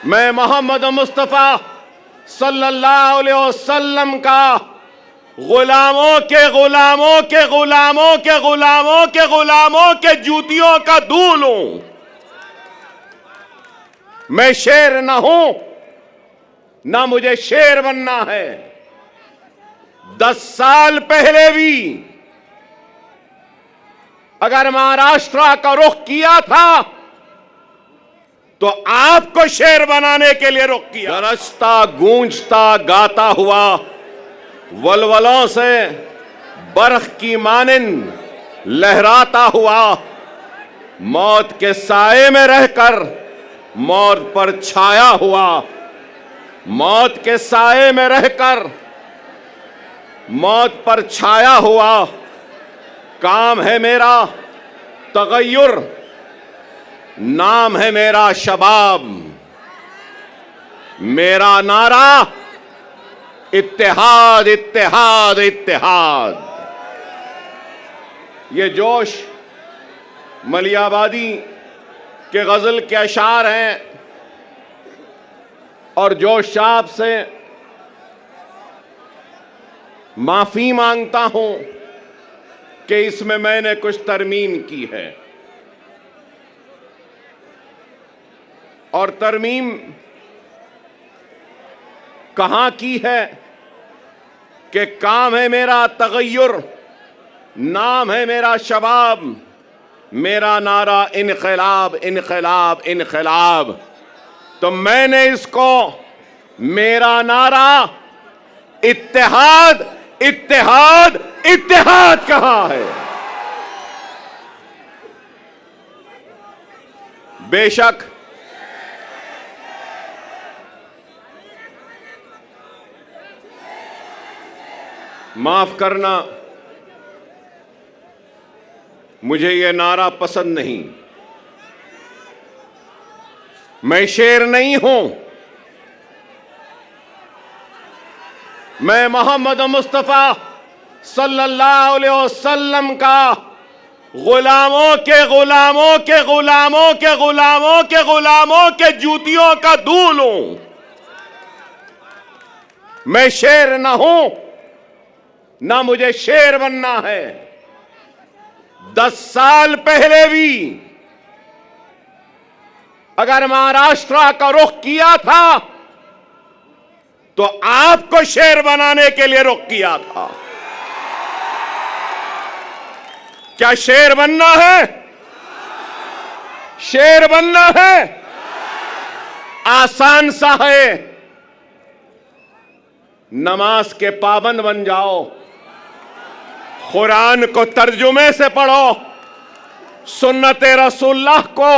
मैं मोहम्मद मुस्तफ़ा सल्लल्लाहु अलैहि वसल्लम का गुलामों के गुलामों के गुलामों के गुलामों के गुलामों के जूतियों का दूल हूं। मैं शेर ना हूं, ना मुझे शेर बनना है। 10 साल पहले भी अगर महाराष्ट्र का रुख किया था तो आपको शेर बनाने के लिए रुख किया। गरजता गूंजता गाता हुआ वलवलों से बर्फ की मानिंद लहराता हुआ, मौत के साए में रहकर मौत पर छाया हुआ, मौत के साए में रहकर मौत पर छाया हुआ, काम है मेरा तगय्युर, नाम है मेरा शबाब, मेरा नारा इत्तेहाद इत्तेहाद इत्तेहाद। ये जोश मलियाबादी के गजल के अशार हैं और जोश साहब से माफी मांगता हूं कि इसमें मैंने कुछ तरमीम की है। और तरमीम कहां की है कि काम है मेरा तगय्युर, नाम है मेरा शबाब, मेरा नारा इनकलाब इनकलाब इनकलाब। तो मैंने इसको मेरा नारा इत्तेहाद इत्तेहाद इत्तेहाद कहा है। बेशक माफ करना, मुझे यह नारा पसंद नहीं। मैं शेर नहीं हूं, मैं मोहम्मद मुस्तफ़ा सल्लल्लाहु अलैहि वसल्लम का गुलामों के गुलामों के गुलामों के गुलामों के गुलामों के जूतियों का दूल हूं। मैं शेर ना हूं, ना मुझे शेर बनना है। 10 साल पहले भी अगर महाराष्ट्र का रुख किया था तो आपको शेर बनाने के लिए रुख किया था। क्या शेर बनना है? शेर बनना है आसान सा है। नमाज के पाबंद बन जाओ, कुरान को तर्जुमे से पढ़ो, सुन्नते रसूलुल्लाह को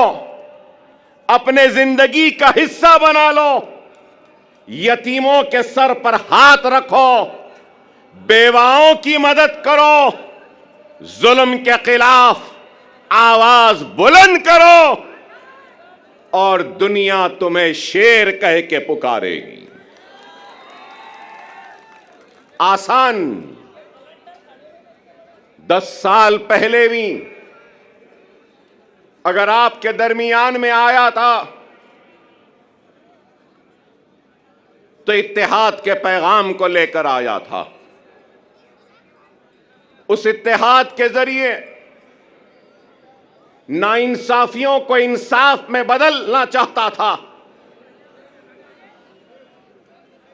अपने जिंदगी का हिस्सा बना लो, यतीमों के सर पर हाथ रखो, बेवाओं की मदद करो, जुल्म के खिलाफ आवाज बुलंद करो और दुनिया तुम्हें शेर कह के पुकारेगी। आसान 10 साल पहले भी अगर आपके दरमियान में आया था तो इत्तेहाद के पैगाम को लेकर आया था। उस इत्तेहाद के जरिए नाइंसाफियों को इंसाफ में बदलना चाहता था,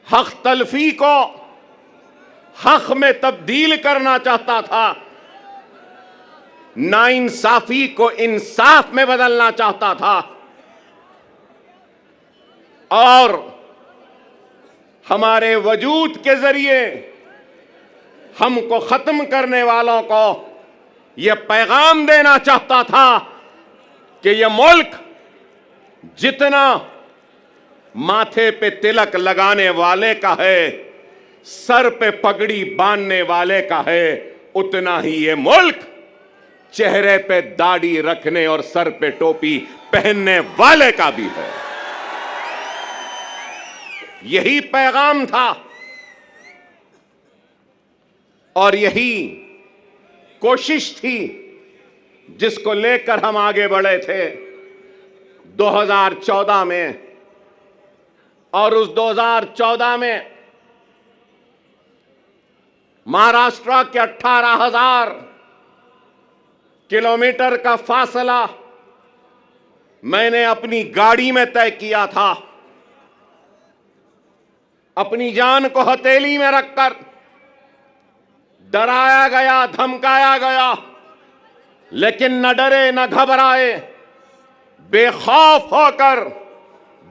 हक तलफी को हक में तब्दील करना चाहता था, नाइंसाफी को इंसाफ में बदलना चाहता था और हमारे वजूद के जरिए हमको खत्म करने वालों को यह पैगाम देना चाहता था कि यह मुल्क जितना माथे पे तिलक लगाने वाले का है, सर पे पगड़ी बांधने वाले का है, उतना ही यह मुल्क चेहरे पे दाढ़ी रखने और सर पे टोपी पहनने वाले का भी है। यही पैगाम था और यही कोशिश थी जिसको लेकर हम आगे बढ़े थे। 2014 में और उस 2014 में महाराष्ट्र के 18,000 किलोमीटर का फासला मैंने अपनी गाड़ी में तय किया था। अपनी जान को हथेली में रखकर डराया गया, धमकाया गया, लेकिन न डरे न घबराए, बेखौफ होकर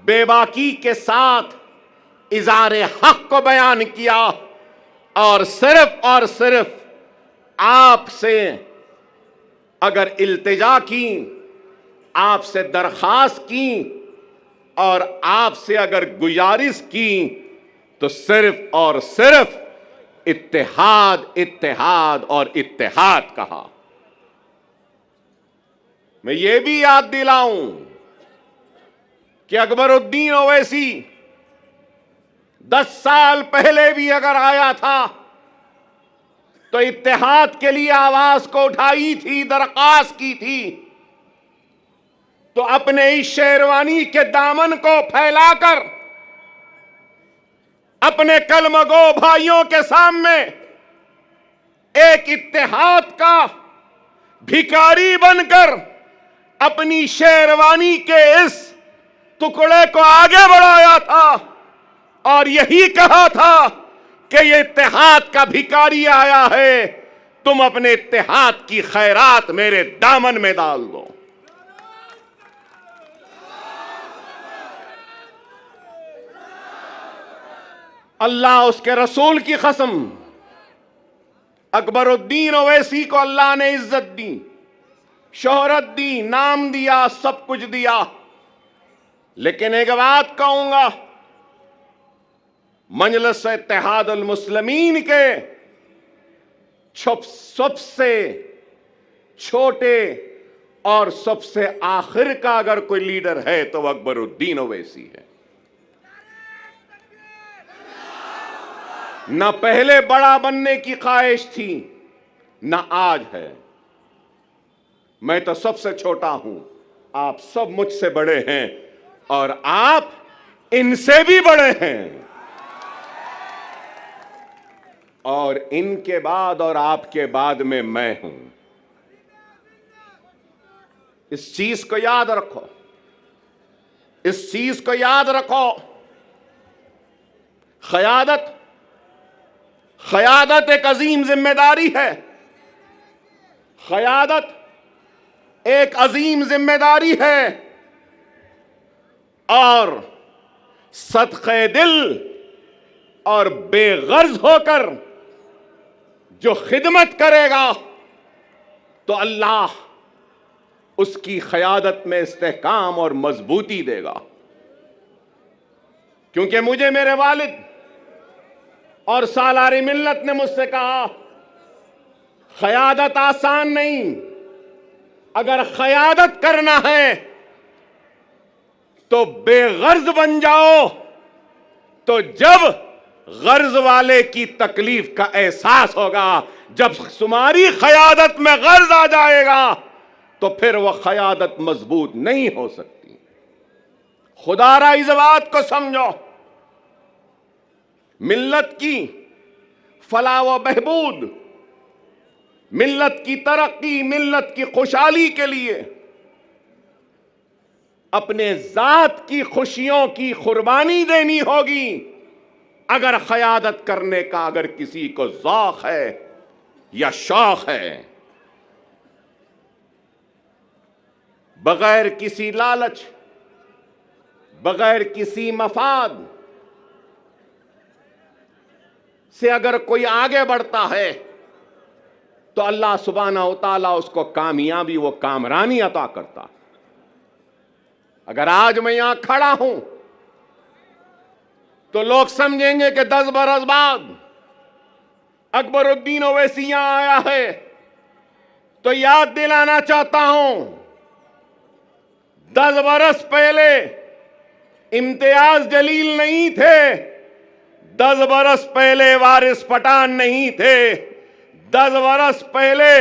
बेबाकी के साथ इज़ारे हक को बयान किया और सिर्फ आपसे अगर इल्तिजा की, आपसे दरखास्त की और आपसे अगर गुजारिश की तो सिर्फ और सिर्फ इत्तेहाद, इत्तेहाद और इत्तेहाद कहा। मैं ये भी याद दिलाऊं कि अकबरुद्दीन ओवैसी 10 साल पहले भी अगर आया था तो इत्तेहाद के लिए आवाज को उठाई थी, दरखास्त की थी, तो अपने इस शेरवानी के दामन को फैलाकर अपने कलमगो भाइयों के सामने एक इत्तेहाद का भिखारी बनकर अपनी शेरवानी के इस टुकड़े को आगे बढ़ाया था और यही कहा था कि ये इत्तेहाद का भिखारी आया है, तुम अपने इत्तेहाद की खैरात मेरे दामन में डाल दो। अल्लाह उसके रसूल की कसम, अकबरुद्दीन ओवैसी को अल्लाह ने इज्जत दी, शोहरत दी, नाम दिया, सब कुछ दिया, लेकिन एक बात कहूंगा, मजलिस इत्तेहादुल मुस्लिमीन के सबसे छोटे और सबसे आखिर का अगर कोई लीडर है तो अकबरुद्दीन ओवैसी है। न पहले बड़ा बनने की ख्वाहिश थी, न आज है। मैं तो सबसे छोटा हूं, आप सब मुझसे बड़े हैं और आप इनसे भी बड़े हैं। और इनके बाद और आपके बाद में मैं हूं। इस चीज को याद रखो, इस चीज को याद रखो। क़यादत एक अजीम जिम्मेदारी है। क़यादत एक अजीम जिम्मेदारी है और सदक़े दिल और बेगर्ज होकर जो खिदमत करेगा तो अल्लाह उसकी क़यादत में इस्तेहकाम और मजबूती देगा। क्योंकि मुझे मेरे वालिद और सालारी मिल्लत ने मुझसे कहा, क़यादत आसान नहीं, अगर क़यादत करना है तो बेगर्ज बन जाओ, तो जब गर्ज वाले की तकलीफ का एहसास होगा, जब तुम्हारी क़यादत में गर्ज आ जाएगा तो फिर वह क़यादत मजबूत नहीं हो सकती। खुदारा इस बात को समझो, मिल्लत की फलाह व बहबूद, मिल्लत की तरक्की, मिल्लत की खुशहाली के लिए अपने जात की खुशियों की कुर्बानी देनी होगी। अगर क़यादत करने का अगर किसी को ज़ौक़ है या शौक़ है, बगैर किसी लालच, बगैर किसी मफाद से अगर कोई आगे बढ़ता है तो अल्लाह सुब्हानहू व तआला उसको कामयाबी, वो कामरानी अता करता। अगर आज मैं यहां खड़ा हूं तो लोग समझेंगे कि 10 बरस बाद अकबरुद्दीन ओवैसी यहां आया है, तो याद दिलाना चाहता हूं, 10 बरस पहले इम्तियाज जलील नहीं थे, 10 बरस पहले वारिस पठान नहीं थे, 10 बरस पहले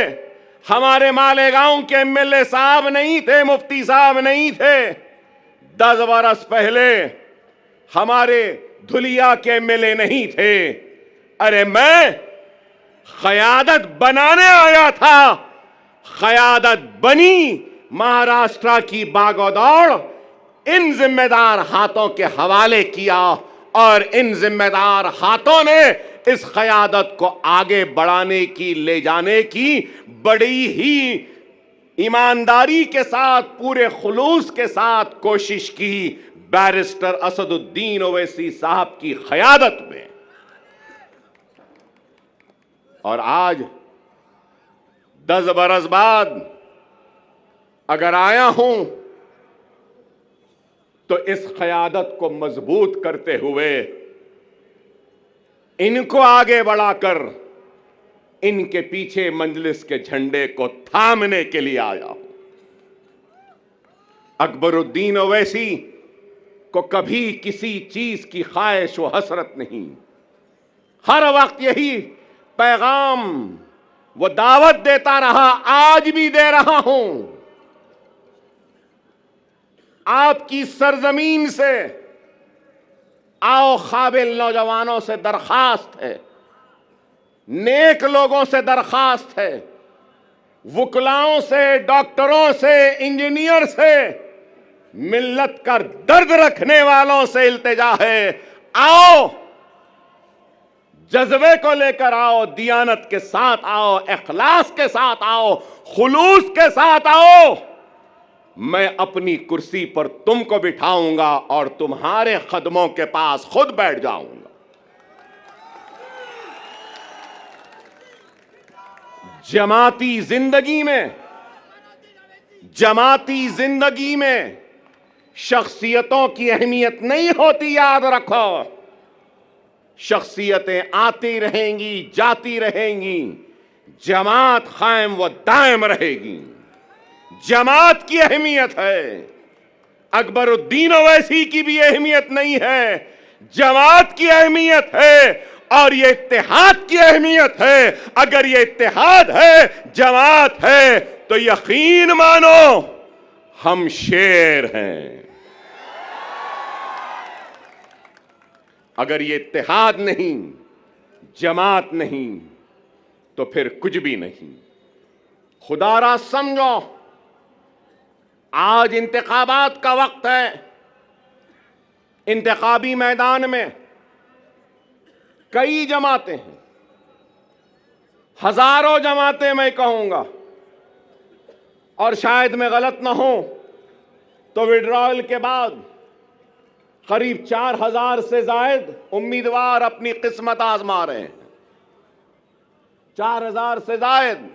हमारे मालेगांव के एमएलए साहब नहीं थे, मुफ्ती साहब नहीं थे, 10 बरस पहले हमारे धुलिया के एमएलए नहीं थे। अरे मैं क़यादत बनाने आया था। क़यादत बनी, महाराष्ट्र की बागोदौड़ इन जिम्मेदार हाथों के हवाले किया और इन जिम्मेदार हाथों ने इस क़यादत को आगे बढ़ाने की, ले जाने की बड़ी ही ईमानदारी के साथ, पूरे खुलूस के साथ कोशिश की बैरिस्टर असदुद्दीन ओवैसी साहब की क़यादत में। और आज 10 बरस बाद अगर आया हूं तो इस क़यादत को मजबूत करते हुए, इनको आगे बढ़ाकर इनके पीछे मजलिस के झंडे को थामने के लिए आया हूं। अकबरुद्दीन ओवैसी को कभी किसी चीज की ख्वाहिश व हसरत नहीं, हर वक्त यही पैगाम वो दावत देता रहा, आज भी दे रहा हूं। आपकी सरजमीन से आओ, काबिल नौजवानों से दरखास्त है, नेक लोगों से दरखास्त है, वकलाओं से, डॉक्टरों से, इंजीनियर से, मिल्लत का दर्द रखने वालों से इल्तिजा है, आओ, जज्बे को लेकर आओ, दियानत के साथ आओ, इखलास के साथ आओ, खुलूस के साथ आओ। मैं अपनी कुर्सी पर तुमको बिठाऊंगा और तुम्हारे कदमों के पास खुद बैठ जाऊंगा। जमाती जिंदगी में शख्सियतों की अहमियत नहीं होती, याद रखो। शख्सियतें आती रहेंगी, जाती रहेंगी, जमात कायम व दायम रहेगी। जमात की अहमियत है, अकबरुद्दीन ओवैसी की भी अहमियत नहीं है, जमात की अहमियत है और ये इत्तेहाद की अहमियत है। अगर ये इत्तेहाद है, जमात है, तो यकीन मानो हम शेर हैं। अगर ये इत्तेहाद नहीं, जमात नहीं, तो फिर कुछ भी नहीं। खुदारा समझो, आज इंतखाबात का वक्त है। इंतखाबी मैदान में कई जमातें हैं, हजारों जमातें मैं कहूंगा, और शायद मैं गलत ना हूं तो विड्रॉयल के बाद करीब 4000 से जायद उम्मीदवार अपनी किस्मत आजमा रहे हैं। 4000 से जायद